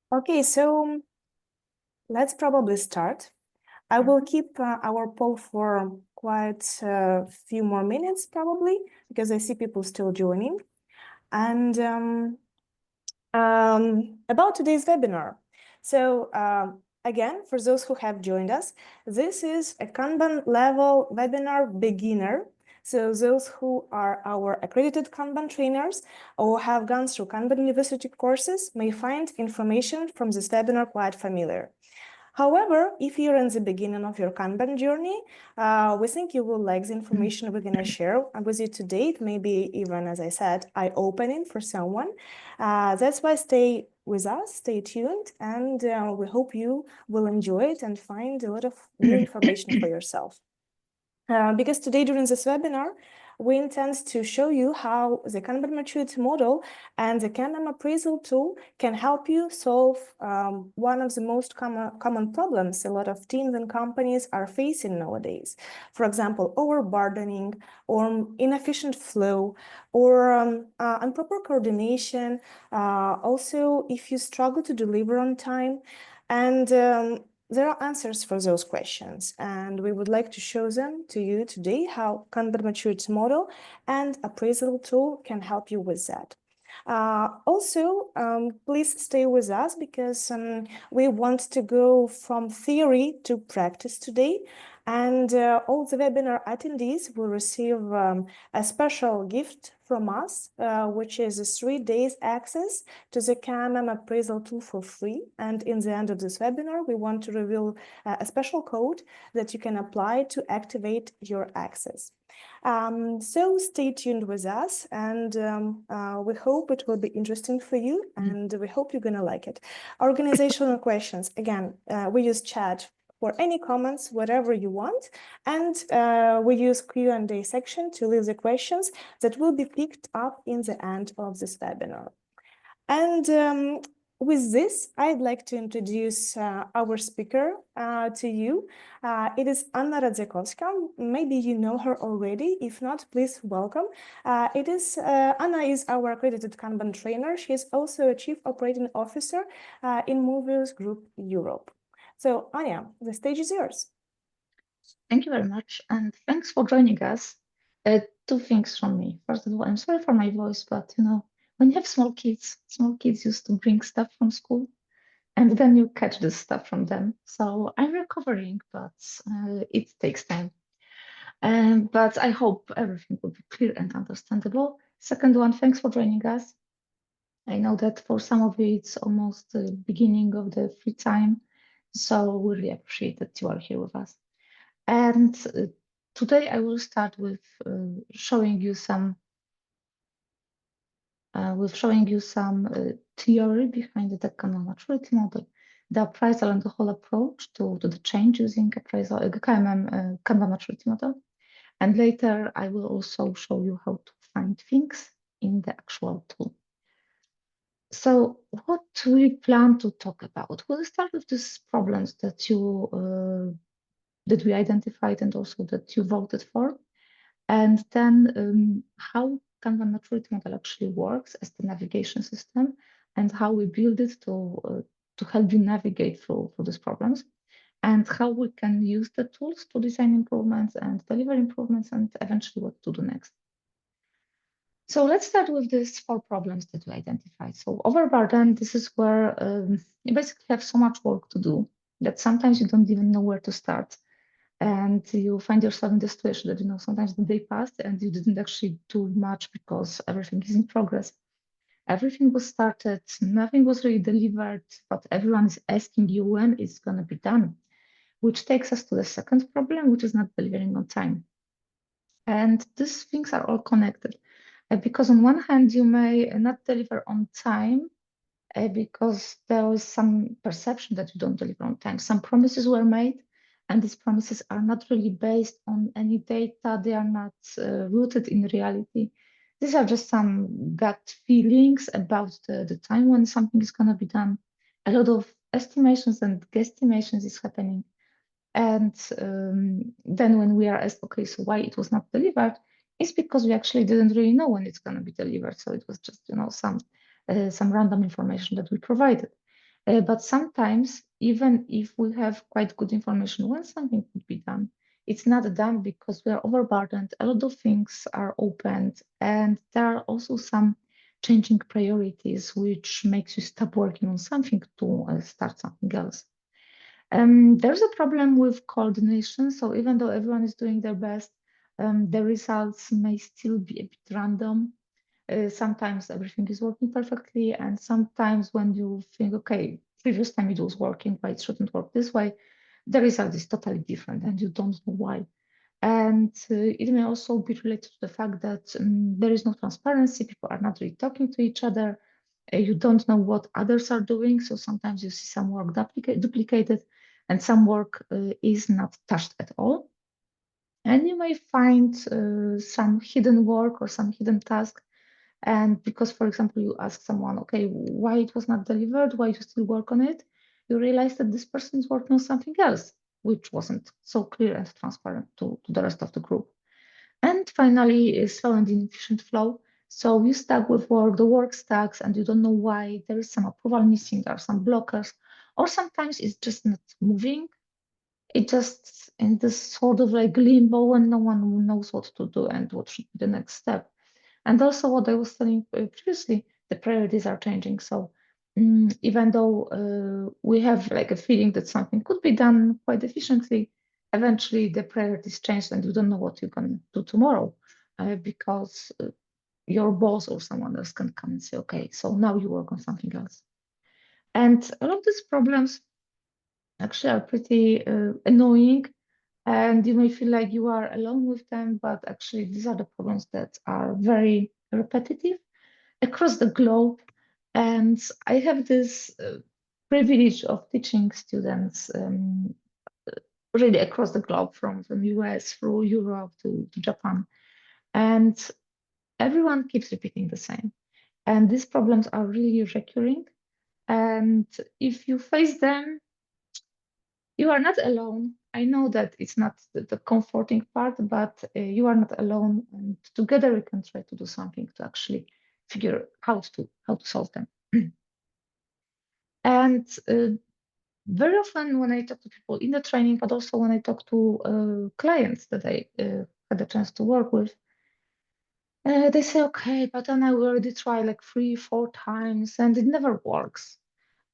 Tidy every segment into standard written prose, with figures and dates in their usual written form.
Okay, so let's probably start. I will keep our poll for quite a few more minutes probably, because I see people still joining. And about today's webinar. So again, for those who have joined us, this is a Kanban level webinar beginner. So those who are our accredited Kanban trainers or have gone through Kanban University courses may find information from this webinar quite familiar. However, if you're in the beginning of your Kanban journey, we think you will like the information we're going to share with you today. It may be even, as I said, eye-opening for someone. That's why stay with us, stay tuned, and we hope you will enjoy it and find a lot of new information for yourself. Because today during this webinar, we intend to show you how the Kanban Maturity Model and the KMM Appraisal Tool can help you solve one of the most common problems a lot of teams and companies are facing nowadays. For example, overburdening or inefficient flow or improper coordination. Also, if you struggle to deliver on time, and there are answers for those questions, and we would like to show them to you today, how Kanban Maturity Model and Appraisal Tool can help you with that. Also, please stay with us because we want to go from theory to practice today. And all the webinar attendees will receive a special gift from us, which is a 3 days access to the KMM Appraisal Tool for free. And in the end of this webinar, we want to reveal a special code that you can apply to activate your access. So stay tuned with us, and we hope it will be interesting for you, and we hope you're gonna like it. Organizational questions, again, we use chat for any comments, whatever you want, and we use Q&A section to leave the questions that will be picked up in the end of this webinar. And with this, I'd like to introduce our speaker to you. It is Anna Radzikowska. Maybe you know her already. If not, please welcome. Anna is our accredited Kanban trainer. She is also a Chief Operating Officer in Mauvius Group Europe. So Anya, the stage is yours. Thank you very much, and thanks for joining us. Two things from me. First of all, I'm sorry for my voice, but when you have small kids used to bring stuff from school, and then you catch this stuff from them. So I'm recovering, but it takes time. But I hope everything will be clear and understandable. Second one, thanks for joining us. I know that for some of you, it's almost the beginning of the free time, so we really appreciate that you are here with us. And today I will start with showing you some theory behind the Kanban Maturity Model, the appraisal and the whole approach to the change using appraisal, KMM Kanban Maturity Model. And later I will also show you how to find things in the actual tool. So what we plan to talk about? We'll start with these problems that we identified and also that you voted for. And then how Kanban Maturity Model actually works as the navigation system and how we build it to help you navigate through these problems, and how we can use the tools to design improvements and deliver improvements, and eventually what to do next. So let's start with these 4 problems that we identified. So overburden, this is where you basically have so much work to do that sometimes you don't even know where to start. And you find yourself in the situation that, sometimes the day passed and you didn't actually do much because everything is in progress. Everything was started, nothing was really delivered, but everyone is asking you when it's going to be done, which takes us to the second problem, which is not delivering on time. And these things are all connected. Because on one hand, you may not deliver on time because there was some perception that you don't deliver on time. Some promises were made, and these promises are not really based on any data. They are not rooted in reality. These are just some gut feelings about the time when something is going to be done. A lot of estimations and guesstimations is happening. And then when we are asked, okay, so why it was not delivered, it's because we actually didn't really know when it's going to be delivered. So it was just, some random information that we provided. But sometimes, even if we have quite good information when something could be done, it's not done because we are overburdened. A lot of things are opened, and there are also some changing priorities, which makes you stop working on something to start something else. There's a problem with coordination. So even though everyone is doing their best, the results may still be a bit random. Sometimes everything is working perfectly, and sometimes when you think, okay, previous time it was working, but it shouldn't work this way, the result is totally different, and you don't know why. And it may also be related to the fact that there is no transparency. People are not really talking to each other. You don't know what others are doing. So sometimes you see some work duplicated and some work is not touched at all. And you may find some hidden work or some hidden task. And because, for example, you ask someone, okay, why it was not delivered, why you still work on it, you realize that this person is working on something else, which wasn't so clear and transparent to the rest of the group. And finally, slow and inefficient flow. So you stuck with work, the work stacks, and you don't know why. There is some approval missing, there are some blockers, or sometimes it's just not moving. It just in this sort of like limbo, and no one knows what to do and what should be the next step. And also what I was telling previously, the priorities are changing. So even though we have like a feeling that something could be done quite efficiently, eventually the priorities change and you don't know what you're going to do tomorrow because your boss or someone else can come and say, okay, so now you work on something else. And a lot of these problems actually are pretty annoying, and you may feel like you are alone with them, but actually these are the problems that are very repetitive across the globe. And I have this privilege of teaching students really across the globe, from US through Europe to Japan. And everyone keeps repeating the same. And these problems are really recurring. And if you face them, you are not alone. I know that it's not the comforting part, but you are not alone. And together we can try to do something to actually figure out how to solve them. And very often when I talk to people in the training, but also when I talk to clients that I had the chance to work with, they say, okay, but then I already tried like 3, 4 times and it never works.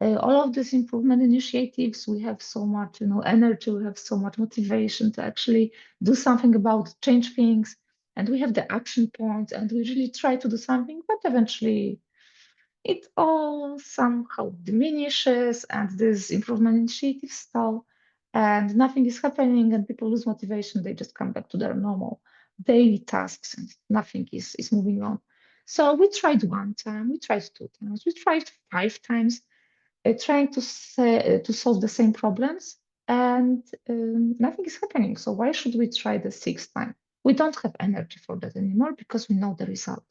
All of these improvement initiatives, we have so much, energy, we have so much motivation to actually do something about change things, and we have the action points, and we really try to do something, but eventually it all somehow diminishes, and this improvement initiatives stall, and nothing is happening, and people lose motivation. They just come back to their normal daily tasks, and nothing is moving on. So we tried 1 time, we tried 2 times, we tried 5 times, trying to solve the same problems, and nothing is happening. So why should we try the 6th time? We don't have energy for that anymore because we know the result.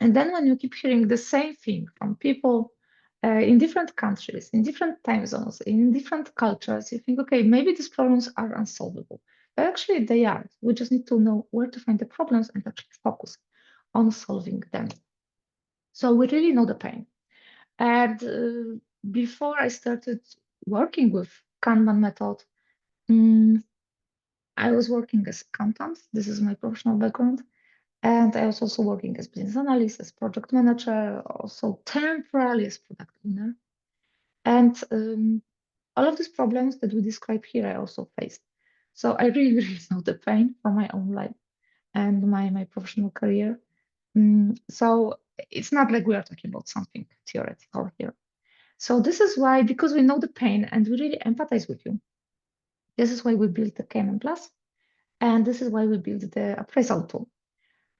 And then when you keep hearing the same thing from people in different countries, in different time zones, in different cultures, you think, okay, maybe these problems are unsolvable. But actually they are. We just need to know where to find the problems and actually focus on solving them. So we really know the pain. And before I started working with Kanban method, I was working as accountant. This is my professional background. And I was also working as business analyst, as project manager, also temporarily as product owner. And all of these problems that we describe here, I also faced. So I really, really know the pain from my own life and my professional career. So it's not like we are talking about something theoretical here. So this is why, because we know the pain and we really empathize with you, this is why we built the KMM Plus, and this is why we built the appraisal tool.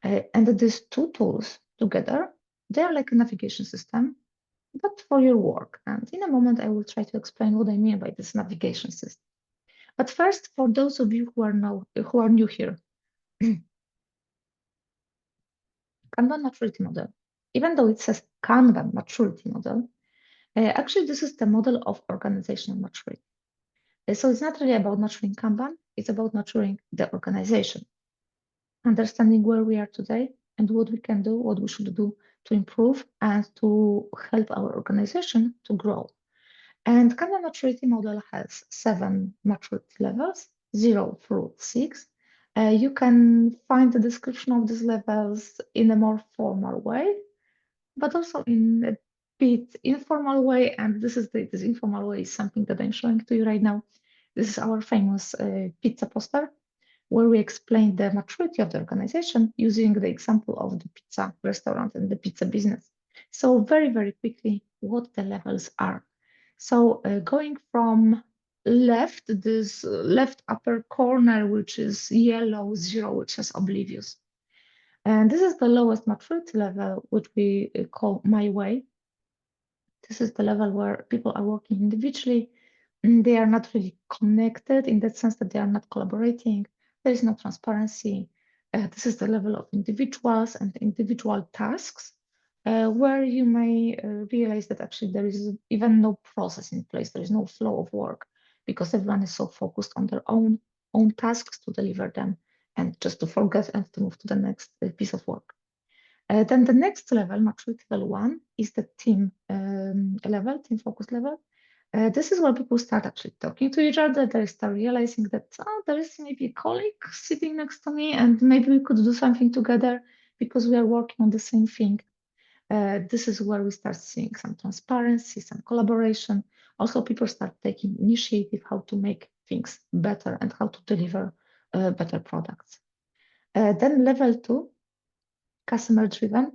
And these 2 tools together, they are like a navigation system, but for your work. And in a moment, I will try to explain what I mean by this navigation system. But first, for those of you who are new here, Kanban Maturity Model, even though it says Kanban Maturity Model, actually this is the model of organizational maturity. So it's not really about nurturing Kanban, it's about nurturing the organization, understanding where we are today and what we can do, what we should do to improve and to help our organization to grow. And Kanban Maturity Model has 7 maturity levels, 0 through 6. You can find the description of these levels in a more formal way, but also in a bit informal way. And this informal way is something that I'm showing to you right now. This is our famous pizza poster, where we explain the maturity of the organization using the example of the pizza restaurant and the pizza business. So very, very quickly, what the levels are. So going from left, this left upper corner, which is yellow 0, which is oblivious. And this is the lowest maturity level, which we call my way. This is the level where people are working individually. They are not really connected in that sense that they are not collaborating. There is no transparency. This is the level of individuals and individual tasks, where you may realize that actually there is even no process in place. There is no flow of work because everyone is so focused on their own tasks to deliver them and just to forget and to move to the next piece of work. Then the next level, maturity level 1, is the team level, team focus level. This is where people start actually talking to each other. They start realizing that, oh, there is maybe a colleague sitting next to me and maybe we could do something together because we are working on the same thing. This is where we start seeing some transparency, some collaboration. Also, people start taking initiative how to make things better and how to deliver better products. Then level 2, customer driven.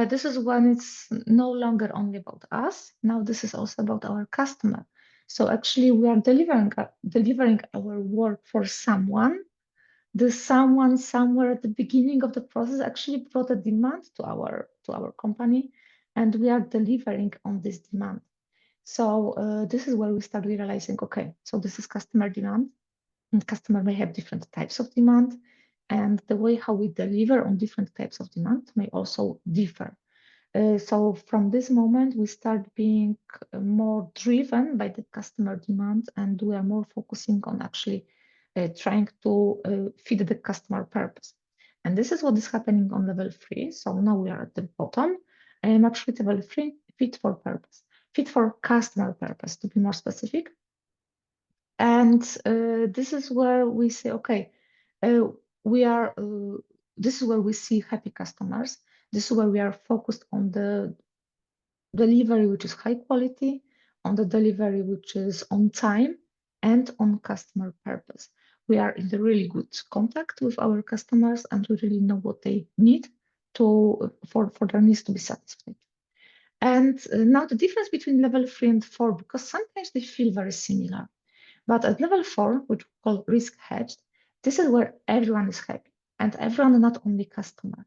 This is when it's no longer only about us. Now this is also about our customer. So actually we are delivering our work for someone. The someone somewhere at the beginning of the process actually brought a demand to our company, and we are delivering on this demand. So this is where we start realizing, okay, so this is customer demand, and customer may have different types of demand, and the way how we deliver on different types of demand may also differ. So from this moment, we start being more driven by the customer demand, and we are more focusing on actually trying to feed the customer purpose. And this is what is happening on level 3. So now we are at the bottom, maturity level 3, fit for purpose, fit for customer purpose, to be more specific. And this is where we say, okay, this is where we see happy customers. This is where we are focused on the delivery, which is high quality, on the delivery, which is on time, and on customer purpose. We are in the really good contact with our customers, and we really know what they need for their needs to be satisfied. And now the difference between level 3 and 4, because sometimes they feel very similar. But at level 4, which we call risk hedged, this is where everyone is happy, and everyone, not only customer.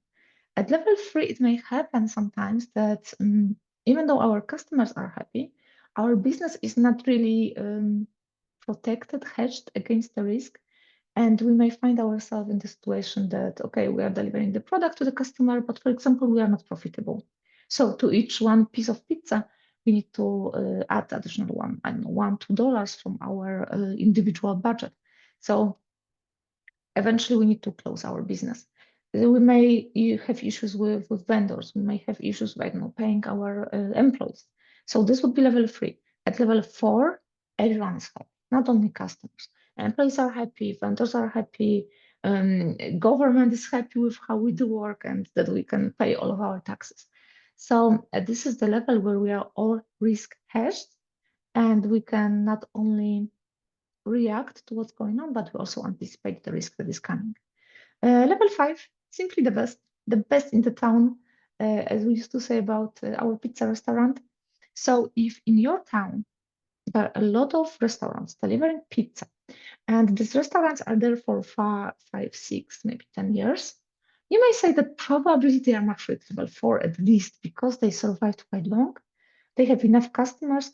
At level 3, it may happen sometimes that even though our customers are happy, our business is not really protected, hedged against the risk. And we may find ourselves in the situation that, okay, we are delivering the product to the customer, but for example, we are not profitable. So to each one piece of pizza, we need to add additional $1, $2 from our individual budget. So eventually we need to close our business. We may have issues with vendors. We may have issues with paying our employees. So this would be level 3. At level 4, everyone is happy, not only customers. Employees are happy, vendors are happy, government is happy with how we do work and that we can pay all of our taxes. So this is the level where we are all risk hedged, and we can not only react to what's going on, but we also anticipate the risk that is coming. Level 5, simply the best in the town, as we used to say about our pizza restaurant. So if in your town there are a lot of restaurants delivering pizza, and these restaurants are there for 5, 6, maybe 10 years, you may say that probably they are maturity level 4 at least, because they survived quite long. They have enough customers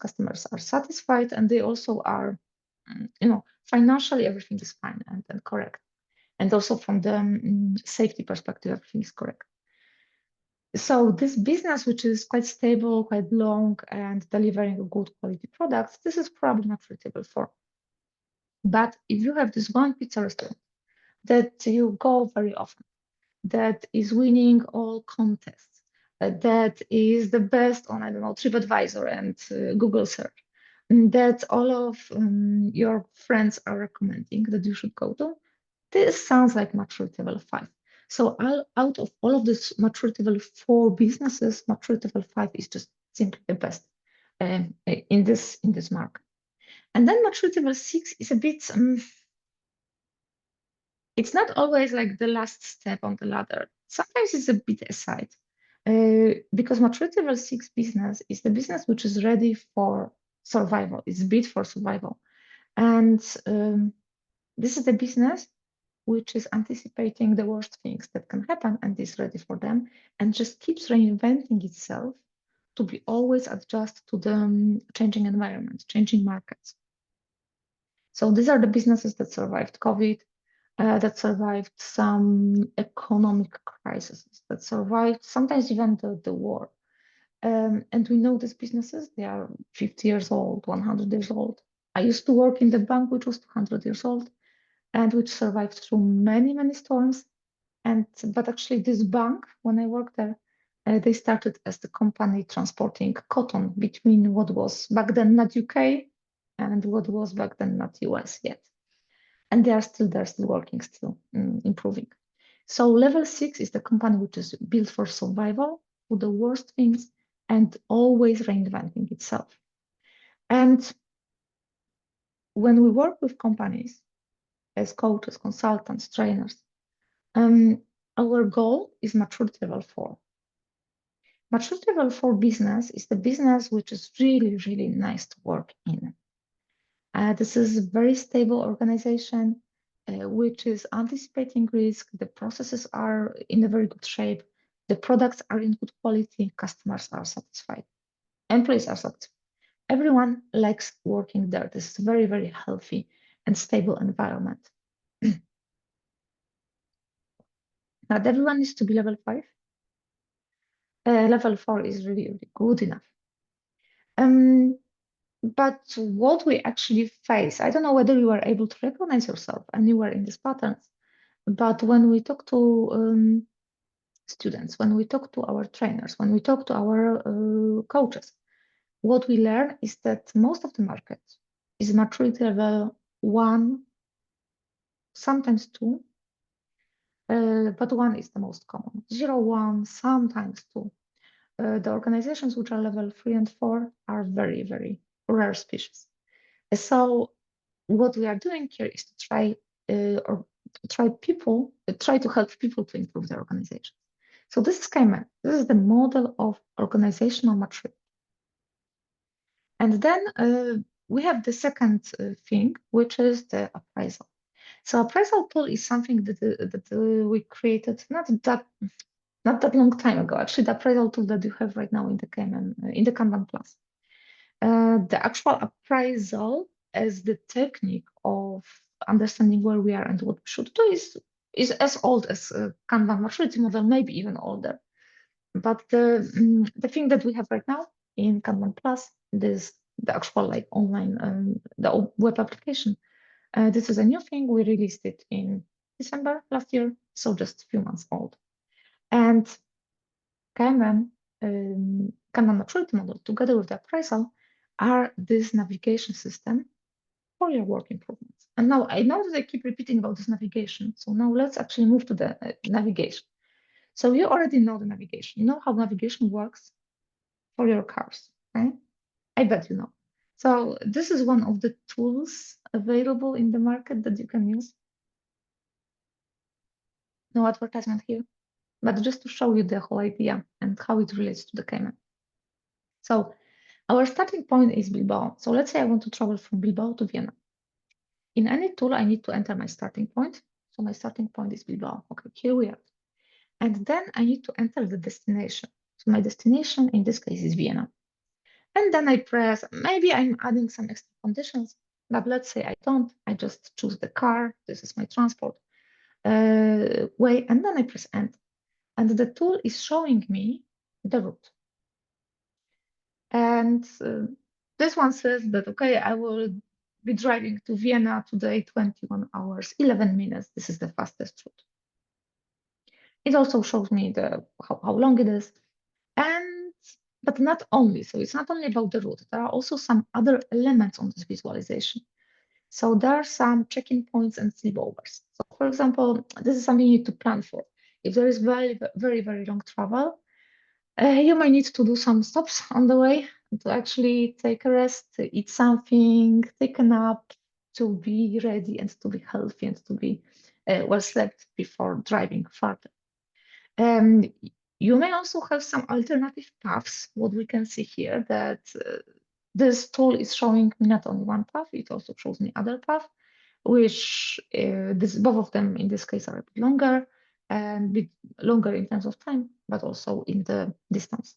are satisfied, and they also are, financially everything is fine and correct. And also from the safety perspective, everything is correct. So this business, which is quite stable, quite long, and delivering a good quality products, this is probably not suitable for. But if you have this one pizza restaurant that you go very often, that is winning all contests, that is the best on, I don't know, TripAdvisor and Google search, that all of your friends are recommending that you should go to, this sounds like maturity level 5. So out of all of this maturity level 4 businesses, maturity level 5 is just simply the best in this market. And then maturity level 6 is a bit, it's not always like the last step on the ladder. Sometimes it's a bit aside. Because maturity level 6 business is the business which is ready for survival. It's built for survival. And this is the business which is anticipating the worst things that can happen and is ready for them and just keeps reinventing itself to be always adjust to the changing environment, changing markets. So these are the businesses that survived COVID, that survived some economic crises, that survived sometimes even the war. And we know these businesses, they are 50 years old, 100 years old. I used to work in the bank, which was 200 years old, and which survived through many, many storms. But actually this bank, when I worked there, they started as the company transporting cotton between what was back then not UK and what was back then not US yet. And they are still there, still working, still improving. So level 6 is the company which is built for survival, for the worst things, and always reinventing itself. And when we work with companies as coaches, consultants, trainers, our goal is maturity level 4. Maturity level 4 business is the business which is really, really nice to work in. This is a very stable organization, which is anticipating risk. The processes are in a very good shape. The products are in good quality. Customers are satisfied. Employees are satisfied. Everyone likes working there. This is a very, very healthy and stable environment. Not everyone needs to be level 5. Level 4 is really, really good enough. But what we actually face, I don't know whether you are able to recognize yourself anywhere in these patterns, but when we talk to students, when we talk to our trainers, when we talk to our coaches, what we learn is that most of the market is maturity level 1, sometimes 2, but 1 is the most common. 0, 1, sometimes 2. The organizations which are level 3 and 4 are very, very rare species. So what we are doing here is to try to help people to improve their organization. So this is KMM. This is the model of organizational maturity. And then we have the second thing, which is the appraisal. So appraisal tool is something that we created not that long time ago. Actually, the appraisal tool that you have right now in the KMM, in the Kanban Plus. The actual appraisal as the technique of understanding where we are and what we should do is as old as Kanban Maturity Model, maybe even older. But the thing that we have right now in Kanban Plus, this the actual like online the web application. This is a new thing. We released it in December last year, so just a few months old. And KMM, Kanban Maturity Model, together with the appraisal, are this navigation system for your work improvements. And now I know that I keep repeating about this navigation. So now let's actually move to the navigation. So you already know the navigation. You know how navigation works for your cars, right? I bet you know. So this is one of the tools available in the market that you can use. No advertisement here, but just to show you the whole idea and how it relates to the KMM. So our starting point is Bilbao. So let's say I want to travel from Bilbao to Vienna. In any tool, I need to enter my starting point. So my starting point is Bilbao. Okay, here we are. And then I need to enter the destination. So my destination in this case is Vienna. And then I press, maybe I'm adding some extra conditions, but let's say I don't. I just choose the car. This is my transport way. And then I press enter. And the tool is showing me the route. And this one says that, okay, I will be driving to Vienna today, 21 hours, 11 minutes. This is the fastest route. It also shows me how long it is. But not only. So it's not only about the route. There are also some other elements on this visualization. So there are some check-in points and sleepovers. So for example, this is something you need to plan for. If there is very, very, very long travel, you might need to do some stops on the way to actually take a rest, to eat something, take a nap, to be ready and to be healthy and to be well slept before driving further. You may also have some alternative paths. What we can see here that this tool is showing me not only one path, it also shows me other path, which both of them in this case are a bit longer and bit longer in terms of time, but also in the distance.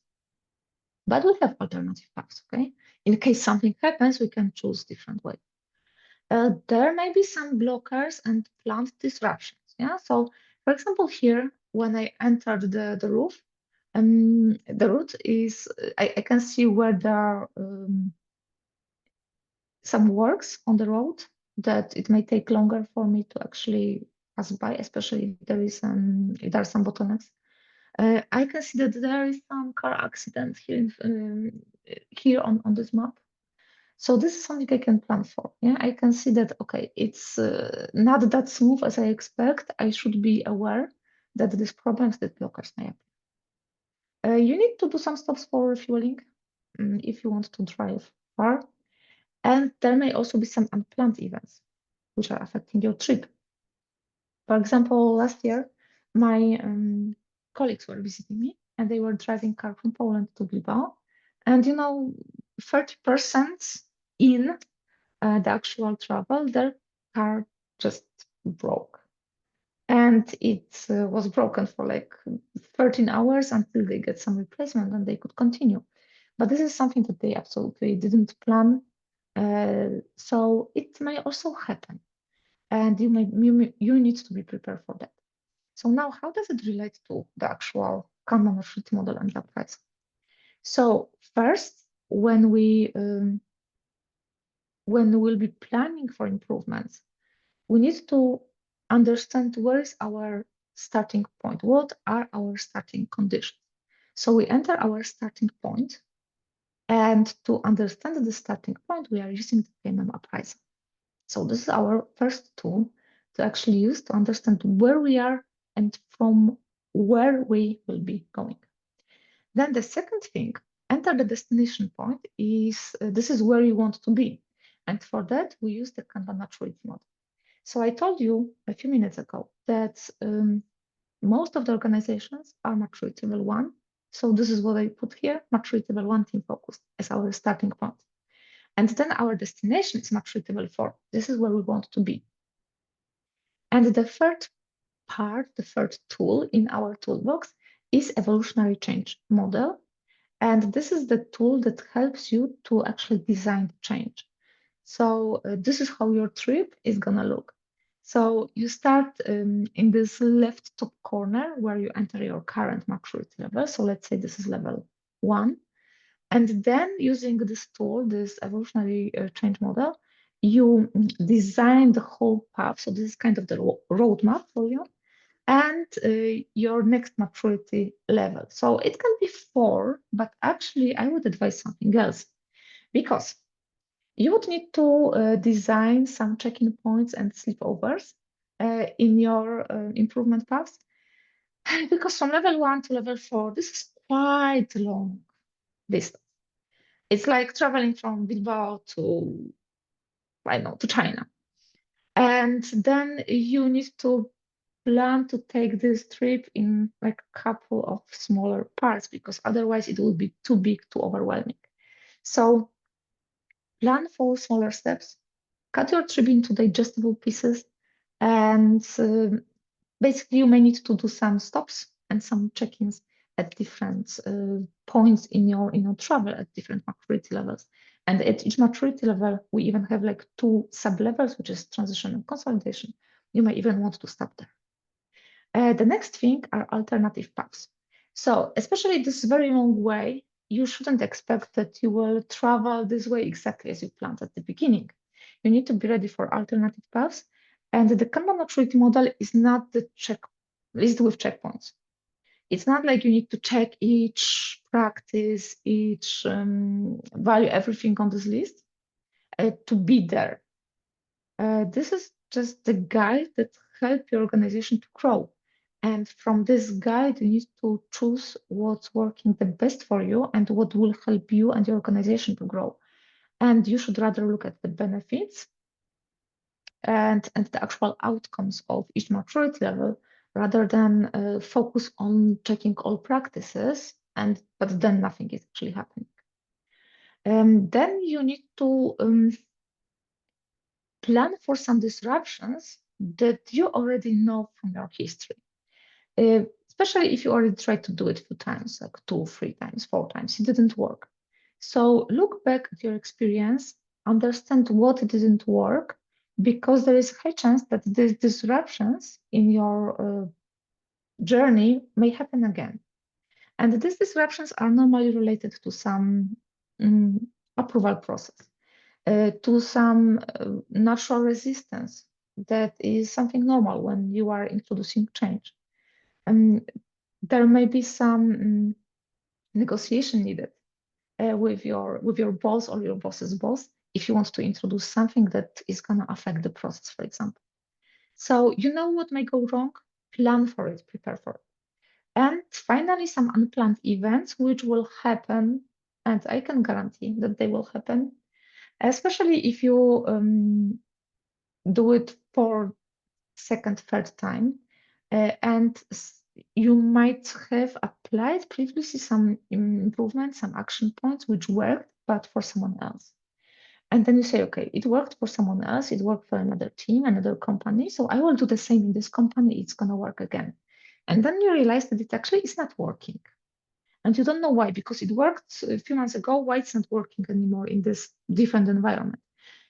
But we have alternative paths, okay? In case something happens, we can choose different way. There may be some blockers and plant disruptions, yeah? So for example, here, when I entered the roof, the route is, I can see where there are some works on the road that it may take longer for me to actually pass by, especially if if there are some bottlenecks. I can see that there is some car accident here on this map. So this is something I can plan for. Yeah, I can see that, okay, it's not that smooth as I expect. I should be aware that these problems, that blockers may appear. You need to do some stops for refueling if you want to drive far. And there may also be some unplanned events which are affecting your trip. For example, last year, my colleagues were visiting me and they were driving car from Poland to Bilbao. And 30% in the actual travel, their car just broke. And it was broken for like 13 hours until they get some replacement and they could continue. But this is something that they absolutely didn't plan. So it may also happen. And you need to be prepared for that. So now, how does it relate to the actual Kanban Maturity Model and the appraisal? So first, when we'll be planning for improvements, we need to understand where is our starting point. What are our starting conditions? So we enter our starting point, and to understand the starting point, we are using the KMM appraisal. So this is our first tool to actually use to understand where we are and from where we will be going. Then the second thing, enter the destination point, is this is where you want to be. And for that, we use the Kanban Maturity Model. So I told you a few minutes ago that most of the organizations are maturity level 1. So this is what I put here, maturity level 1 team focused as our starting point. And then our destination is maturity level 4. This is where we want to be. And the third part, the third tool in our toolbox is evolutionary change model. And this is the tool that helps you to actually design the change. So this is how your trip is gonna look. So you start in this left top corner where you enter your current maturity level. So let's say this is level 1. And then using this tool, this evolutionary change model, you design the whole path. So this is kind of the roadmap for you and your next maturity level. So it can be 4, but actually I would advise something else because you would need to design some check-in points and sleepovers in your improvement paths. Because from level 1 to level 4, this is quite a long distance. It's like traveling from Bilbao to, I don't know, to China. And then you need to plan to take this trip in like a couple of smaller parts because otherwise it would be too big, too overwhelming. So plan for smaller steps, cut your trip into digestible pieces, and basically you may need to do some stops and some check-ins at different points in your travel at different maturity levels. And at each maturity level, we even have like 2 sub-levels, which is transition and consolidation. You may even want to stop there. The next thing are alternative paths. So especially this very long way, you shouldn't expect that you will travel this way exactly as you planned at the beginning. You need to be ready for alternative paths. And the Kanban maturity model is not the list with checkpoints. It's not like you need to check each practice, each value, everything on this list to be there. This is just the guide that helps your organization to grow. And from this guide, you need to choose what's working the best for you and what will help you and your organization to grow. And you should rather look at the benefits and the actual outcomes of each maturity level rather than focus on checking all practices, but then nothing is actually happening. Then you need to plan for some disruptions that you already know from your history. Especially if you already tried to do it a few times, like 2, 3 times, 4 times, it didn't work. So look back at your experience, understand what didn't work, because there is a high chance that these disruptions in your journey may happen again. And these disruptions are normally related to some approval process, to some natural resistance that is something normal when you are introducing change. There may be some negotiation needed with your boss or your boss's boss if you want to introduce something that is going to affect the process, for example. So you know what may go wrong, plan for it, prepare for it. And finally, some unplanned events which will happen, and I can guarantee that they will happen, especially if you do it for second, third time, and you might have applied previously some improvements, some action points which worked, but for someone else. And then you say, okay, it worked for someone else, it worked for another team, another company, so I will do the same in this company, it's going to work again. And then you realize that it actually is not working. And you don't know why, because it worked a few months ago, why it's not working anymore in this different environment?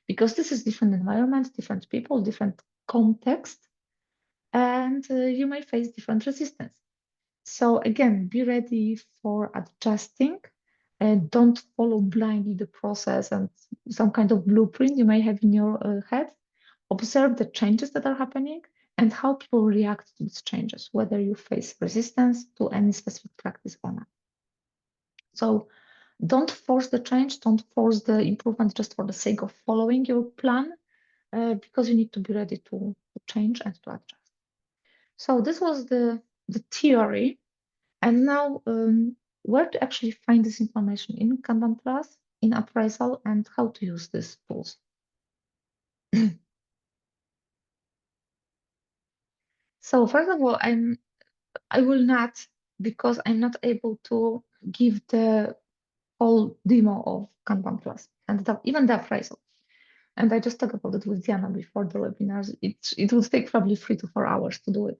Because this is different environment, different people, different context, and you may face different resistance. So again, be ready for adjusting and don't follow blindly the process and some kind of blueprint you may have in your head. Observe the changes that are happening and how people react to these changes, whether you face resistance to any specific practice or not. So don't force the change, don't force the improvement just for the sake of following your plan, because you need to be ready to change and to adjust. So this was the theory. And now where to actually find this information in Kanban Plus, in Appraisal, and how to use these tools. So first of all, I will not, because I'm not able to give the whole demo of Kanban Plus and even the appraisal. And I just talked about it with Diana before the webinars. It would take probably 3 to 4 hours to do it.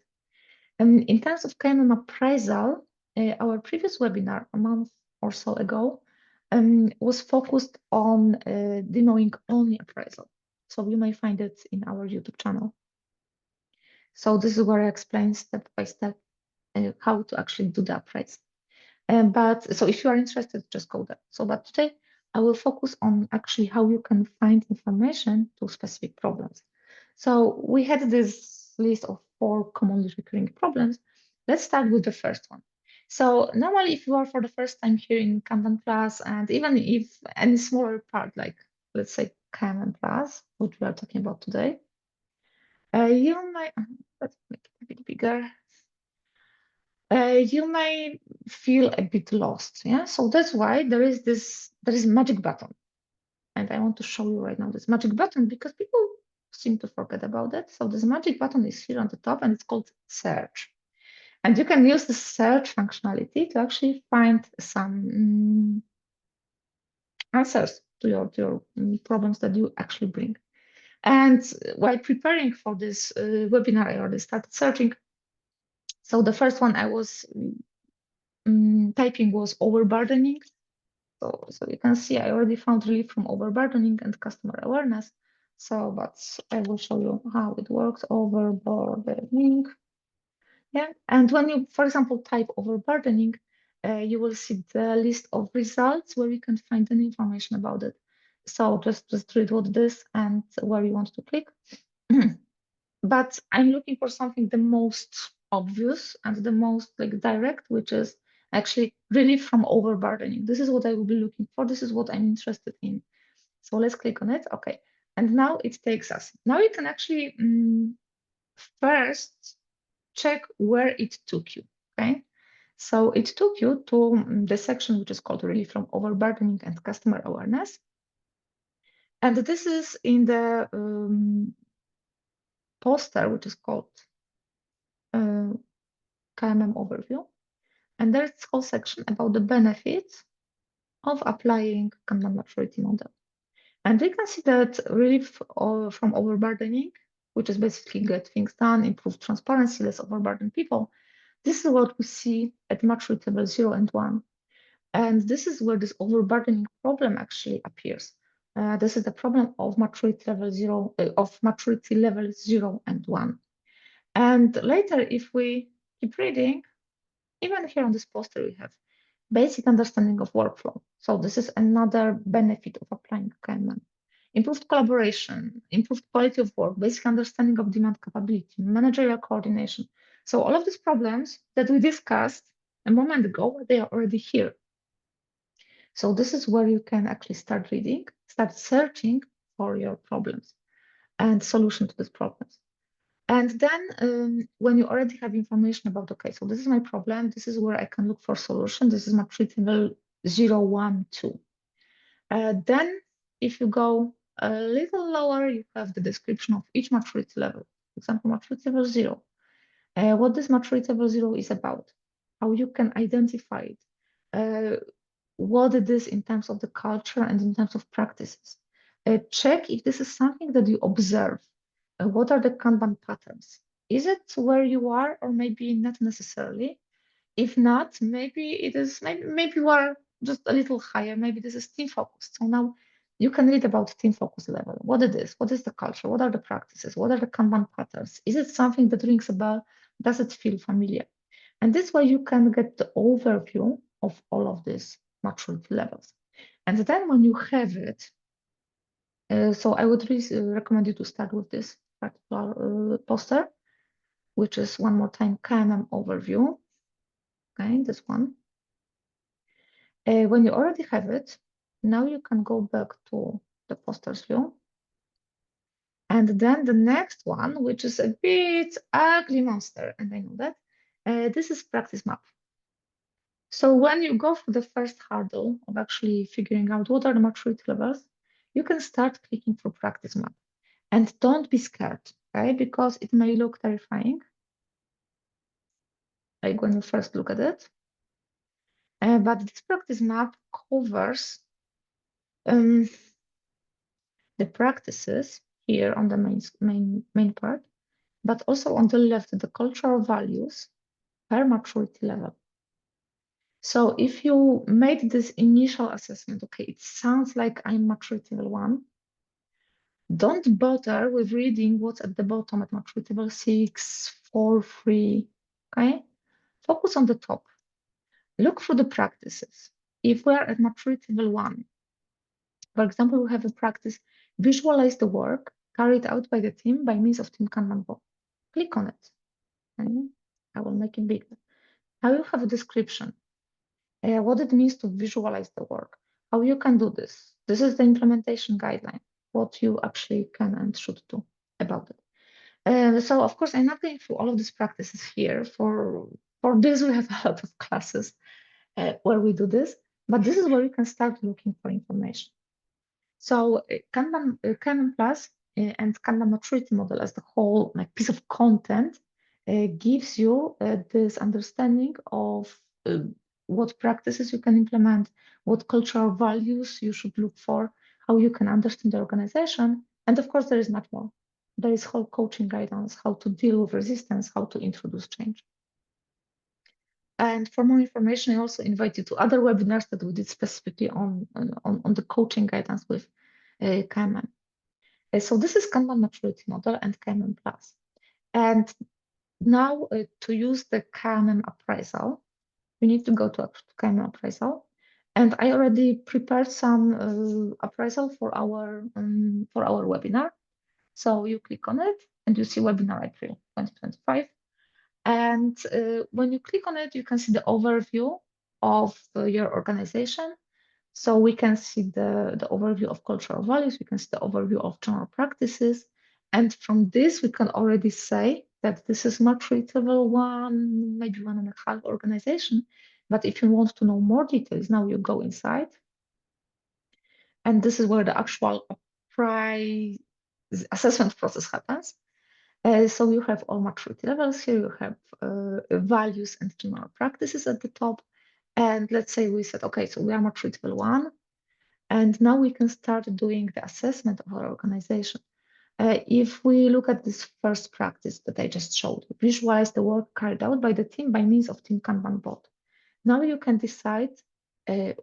And in terms of KMM appraisal, our previous webinar a month or so ago was focused on demoing only appraisal. So you may find it in our YouTube channel. So this is where I explain step by step how to actually do the appraisal. But so if you are interested, just go there. So but today I will focus on actually how you can find information to specific problems. So we had this list of 4 commonly recurring problems. Let's start with the first one. So normally, if you are for the first time here in Kanban Plus, and even if any smaller part, like let's say KMM Plus, which we are talking about today, you might, let's make it a bit bigger. You may feel a bit lost. Yeah, so that's why there is a magic button. And I want to show you right now this magic button because people seem to forget about it. So this magic button is here on the top and it's called search. And you can use the search functionality to actually find some answers to your problems that you actually bring. And while preparing for this webinar, I already started searching. So the first one I was typing was overburdening. So you can see I already found relief from overburdening and customer awareness. So, but I will show you how it works, overburdening. Yeah, and when you, for example, type overburdening, you will see the list of results where you can find any information about it. So just read what this and where you want to click. But I'm looking for something the most obvious and the most like direct, which is actually relief from overburdening. This is what I will be looking for. This is what I'm interested in. So let's click on it. Okay. And now it takes us. Now you can actually first check where it took you. Okay. So it took you to the section which is called relief from overburdening and customer awareness. And this is in the poster, which is called KMM Overview. And there's this whole section about the benefits of applying Kanban Maturity Model. And we can see that relief from overburdening, which is basically get things done, improve transparency, less overburden people. This is what we see at maturity level 0 and 1. And this is where this overburdening problem actually appears. This is the problem of maturity level 0, of maturity levels 0 and 1. And later, if we keep reading, even here on this poster, we have basic understanding of workflow. So this is another benefit of applying KMM. Improved collaboration, improved quality of work, basic understanding of demand capability, managerial coordination. So all of these problems that we discussed a moment ago, they are already here. So this is where you can actually start reading, start searching for your problems and solution to these problems. And then when you already have information about, okay, so this is my problem, this is where I can look for solution. This is maturity level 0, 1, 2. Then if you go a little lower, you have the description of each maturity level. For example, maturity level 0. What this maturity level 0 is about, how you can identify it, what it is in terms of the culture and in terms of practices. Check if this is something that you observe. What are the Kanban patterns? Is it where you are, or maybe not necessarily? If not, maybe it is, maybe you are just a little higher. Maybe this is team focused. So now you can read about team focus level. What it is, what is the culture, what are the practices, what are the Kanban patterns? Is it something that rings a bell? Does it feel familiar? And this way you can get the overview of all of these maturity levels. And then when you have it, so I would really recommend you to start with this particular poster, which is one more time KMM overview. Okay, this one. When you already have it, now you can go back to the posters view. And then the next one, which is a bit ugly monster, and I know that, this is practice map. So when you go for the first hurdle of actually figuring out what are the maturity levels, you can start clicking for practice map. And don't be scared, okay? Because it may look terrifying, like when you first look at it. But this practice map covers the practices here on the main part, but also on the left, the cultural values per maturity level. So if you made this initial assessment, okay, it sounds like I'm maturity level 1, don't bother with reading what's at the bottom at maturity level 6, 4, 3, okay? Focus on the top. Look through the practices. If we're at maturity level 1, for example, we have a practice, visualize the work carried out by the team by means of Team Kanban board. Click on it. Okay? I will make it bigger. Now you have a description. What it means to visualize the work, how you can do this. This is the implementation guideline, what you actually can and should do about it. So of course, I'm not going through all of these practices here. For this, we have a lot of classes where we do this, but this is where you can start looking for information. So Kanban Plus and Kanban Maturity Model as the whole like piece of content gives you this understanding of what practices you can implement, what cultural values you should look for, how you can understand the organization. And of course, there is much more. There is whole coaching guidance, how to deal with resistance, how to introduce change. And for more information, I also invite you to other webinars that we did specifically on the coaching guidance with KMM. So this is Kanban Maturity Model and KMM Plus. And now to use the KMM Appraisal, we need to go to KMM Appraisal. And I already prepared some appraisal for our webinar. So you click on it and you see webinar April 2025. And when you click on it, you can see the overview of your organization. So we can see the overview of cultural values, we can see the overview of general practices. And from this, we can already say that this is maturity level 1, maybe 1.5 organization. But if you want to know more details, now you go inside. And this is where the actual price assessment process happens. So you have all maturity levels here, you have values and general practices at the top. And let's say we said, okay, so we are maturity level 1. And now we can start doing the assessment of our organization. If we look at this first practice that I just showed, visualize the work carried out by the team by means of Team Kanban bot. Now you can decide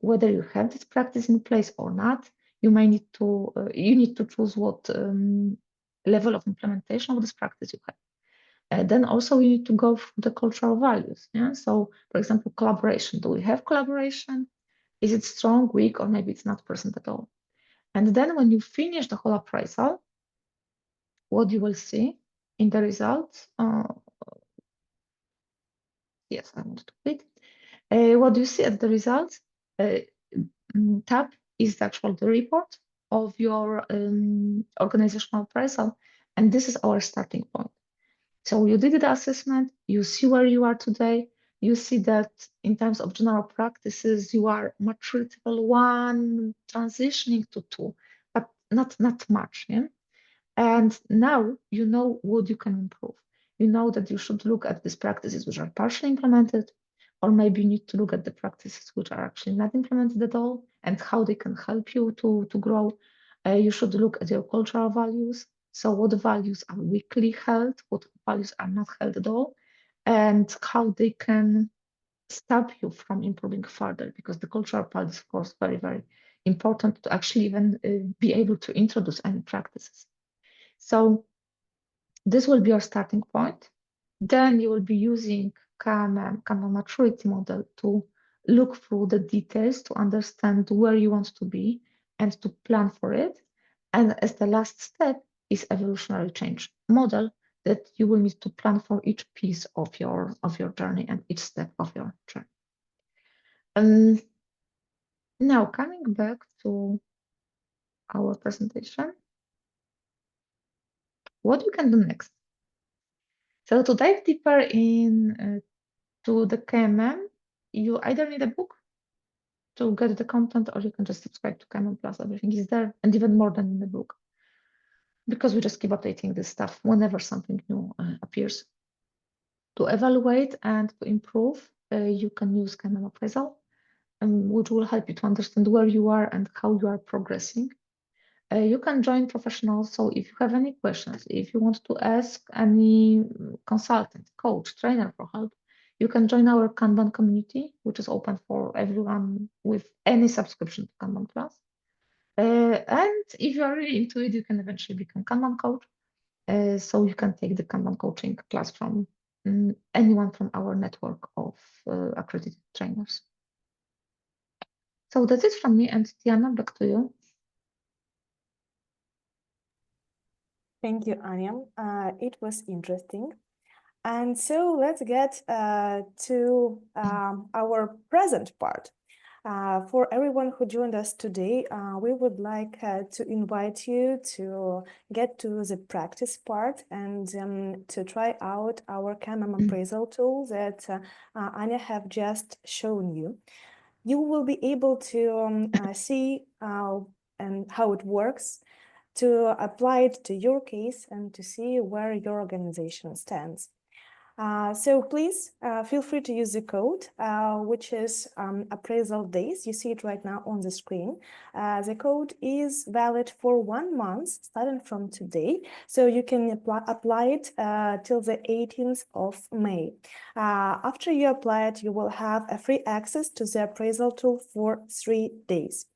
whether you have this practice in place or not. You may need to choose what level of implementation of this practice you have. Then also you need to go through the cultural values. Yeah. So, for example, collaboration. Do we have collaboration? Is it strong, weak, or maybe it's not present at all? And then when you finish the whole appraisal, what you will see in the results, yes, I want to quit. What you see at the results tab is actually the report of your organizational appraisal, and this is our starting point. So you did the assessment, you see where you are today, you see that in terms of general practices, you are maturity level 1, transitioning to 2, but not much. Yeah? And now you know what you can improve. You know that you should look at these practices which are partially implemented, or maybe you need to look at the practices which are actually not implemented at all and how they can help you to grow. You should look at your cultural values. So what values are weakly held, what values are not held at all, and how they can stop you from improving further, because the cultural part is, of course, very, very important to actually even be able to introduce any practices. So this will be your starting point. Then you will be using Kanban Maturity Model to look through the details to understand where you want to be and to plan for it. And as the last step is evolutionary change model that you will need to plan for each piece of your journey and each step of your journey. Now coming back to our presentation, what you can do next. So to dive deeper in to the KMM, you either need a book to get the content, or you can just subscribe to KMM Plus. Everything is there, and even more than in the book, because we just keep updating this stuff whenever something new appears. To evaluate and to improve, you can use KMM Appraisal, which will help you to understand where you are and how you are progressing. You can join professionals, so if you have any questions, if you want to ask any consultant, coach, trainer for help, you can join our Kanban community, which is open for everyone with any subscription to Kanban Plus. And if you are really into it, you can eventually become Kanban coach. So you can take the Kanban coaching class from anyone from our network of accredited trainers. So that's it from me, and Tiana, back to you. Thank you, Anya. It was interesting. And so let's get to our present part. For everyone who joined us today, we would like to invite you to get to the practice part and to try out our KMM Appraisal Tool that Anya have just shown you. You will be able to see and how it works, to apply it to your case and to see where your organization stands. So please feel free to use the code, which is appraisal days. You see it right now on the screen. The code is valid for 1 month, starting from today. So you can apply it till the 18th of May. After you apply it, you will have a free access to the appraisal tool for 3 days.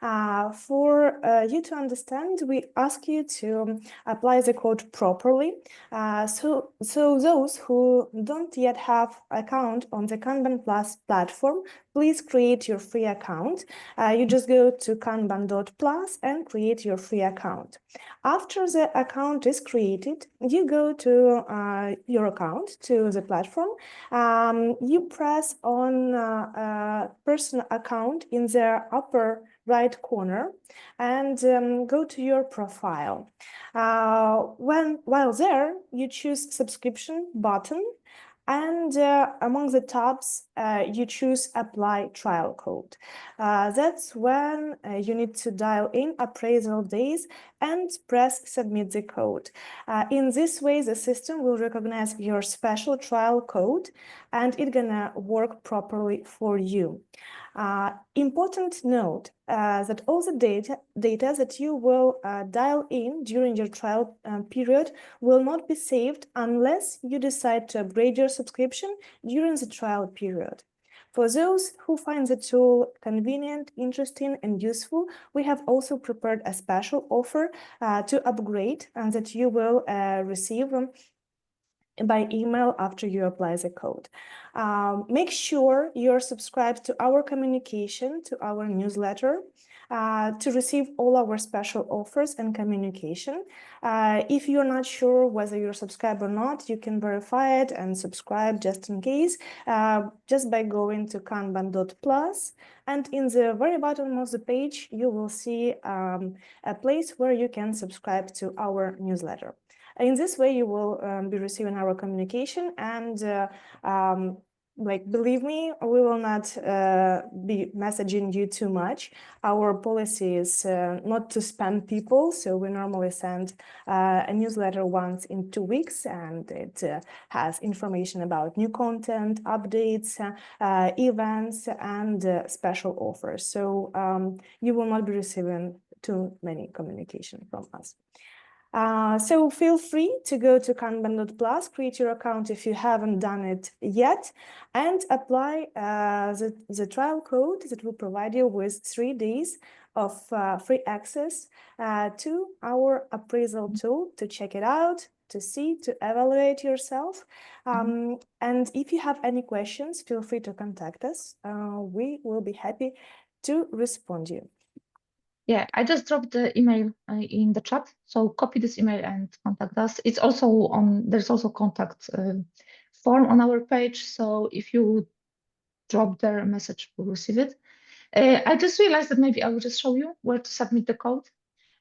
For you to understand, we ask you to apply the code properly. So those who don't yet have account on the Kanban Plus platform, please create your free account. You just go to kanban.plus and create your free account. After the account is created, you go to your account, to the platform. You press on personal account in the upper right corner and go to your profile. While there, you choose subscription button, and among the tabs, you choose apply trial code. That's when you need to dial in appraisal days and press submit the code. In this way, the system will recognize your special trial code and it's gonna work properly for you. Important note that all the data that you will dial in during your trial period will not be saved unless you decide to upgrade your subscription during the trial period. For those who find the tool convenient, interesting, and useful, we have also prepared a special offer to upgrade and that you will receive by email after you apply the code. Make sure you're subscribed to our communication, to our newsletter, to receive all our special offers and communication. If you're not sure whether you're subscribed or not, you can verify it and subscribe just in case, just by going to kanban.plus. And in the very bottom of the page, you will see a place where you can subscribe to our newsletter. In this way, you will be receiving our communication and believe me, we will not be messaging you too much. Our policy is not to spam people, so we normally send a newsletter once in 2 weeks, and it has information about new content, updates, events, and special offers. So you will not be receiving too many communication from us. So feel free to go to Kanban.plus, create your account if you haven't done it yet, and apply the trial code that will provide you with 3 days of free access to our appraisal tool to check it out, to see, to evaluate yourself. And if you have any questions, feel free to contact us. We will be happy to respond you. Yeah, I just dropped the email in the chat, so copy this email and contact us. It's also there's also contact form on our page, so if you drop their message, we'll receive it. I just realized that maybe I will just show you where to submit the code.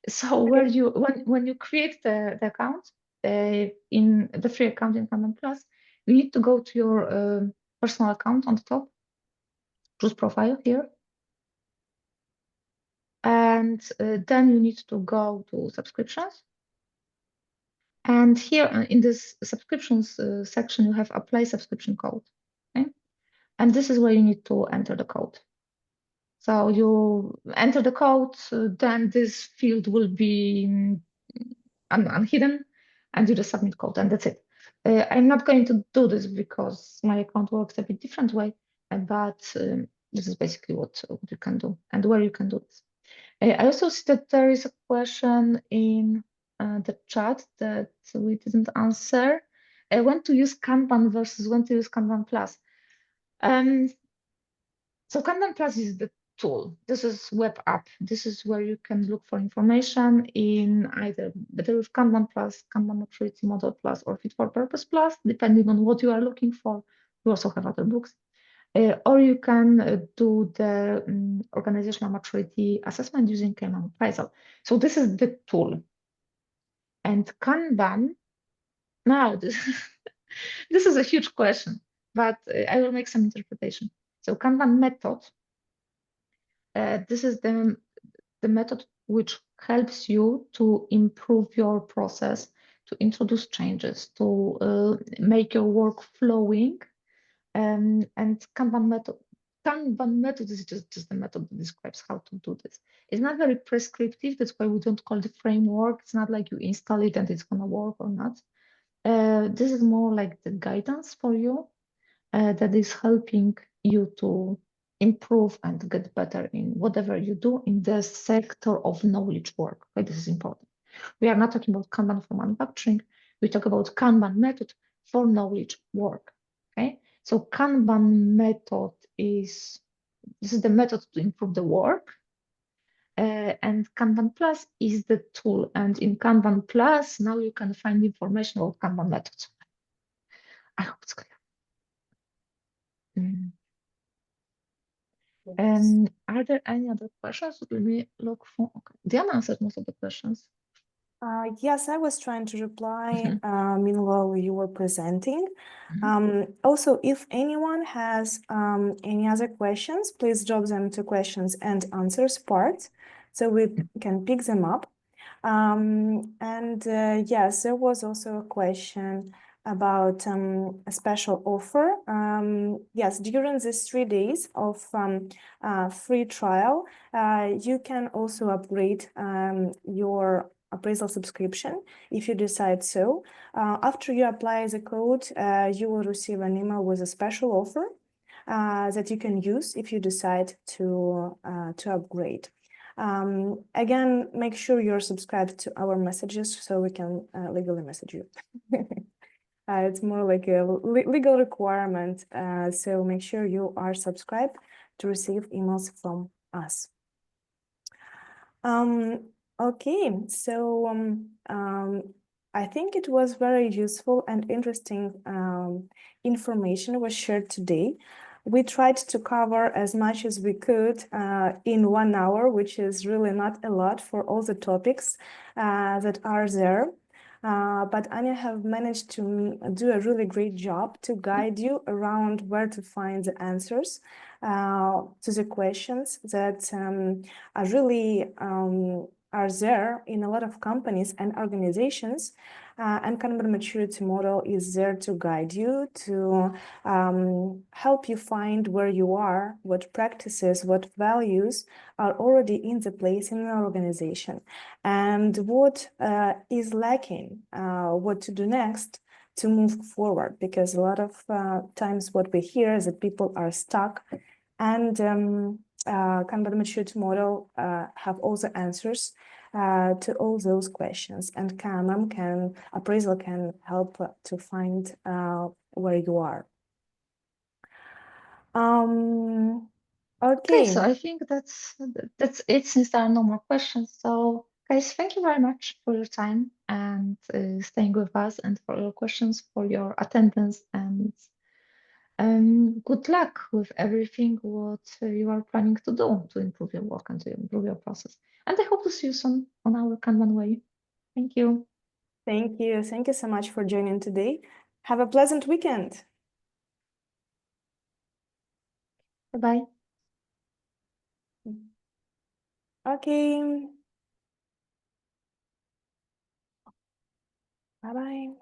So where you when you create the account in the free account in Kanban Plus, you need to go to your personal account on the top, choose profile here. And then you need to go to subscriptions. And here in this subscriptions section, you have apply subscription code. Okay? And this is where you need to enter the code. So you enter the code, then this field will be unhidden, and you just submit code, and that's it. I'm not going to do this because my account works a bit different way, but this is basically what you can do and where you can do this. I also see that there is a question in the chat that we didn't answer. When to use Kanban versus when to use Kanban Plus. So Kanban Plus is the tool. This is web app. This is where you can look for information in either better with Kanban Plus, Kanban Maturity Model Plus, or Fit for Purpose Plus, depending on what you are looking for. We also have other books. Or you can do the organizational maturity assessment using KMM Appraisal. So this is the tool. And Kanban, now this, this is a huge question, but I will make some interpretation. So Kanban method, this is the method which helps you to improve your process, to introduce changes, to make your work flowing. And Kanban method is just the method that describes how to do this. It's not very prescriptive. That's why we don't call it framework. It's not like you install it and it's going to work or not. This is more like the guidance for you that is helping you to improve and get better in whatever you do in the sector of knowledge work. Okay, this is important. We are not talking about Kanban for manufacturing. We talk about Kanban method for knowledge work. Okay, so Kanban method is the method to improve the work. And Kanban Plus is the tool. And in Kanban Plus, now you can find information about Kanban methods. I hope it's clear. Are there any other questions? Let me look for. Okay. Diana answered most of the questions. Yes, I was trying to reply meanwhile you were presenting. Mhm. Also, if anyone has any other questions, please drop them to questions and answers part so we can pick them up. Yes, there was also a question about a special offer. Yes, during these 3 days of free trial, you can also upgrade your appraisal subscription if you decide so. After you apply the code, you will receive an email with a special offer that you can use if you decide to upgrade. Again, make sure you're subscribed to our messages so we can legally message you. It's more like a legal requirement, so make sure you are subscribed to receive emails from us. Okay, so I think it was very useful and interesting information was shared today. We tried to cover as much as we could in 1 hour, which is really not a lot for all the topics that are there. But Anya have managed to do a really great job to guide you around where to find the answers to the questions that are really are there in a lot of companies and organizations. And Kanban Maturity Model is there to guide you, to help you find where you are, what practices, what values are already in the place in an organization, and what is lacking, what to do next to move forward. Because a lot of times what we hear is that people are stuck, and Kanban Maturity Model have all the answers to all those questions, and KMM appraisal can help to find where you are. Okay, Okay. so I think that's it since there are no more questions. So guys, thank you very much for your time and staying with us and for your questions, for your attendance, and good luck with everything what you are planning to do to improve your work and to improve your process. And I hope to see you soon on our Kanban way. Thank you. Thank you. Thank you so much for joining today. Have a pleasant weekend. Bye-bye. Okay. Bye-bye.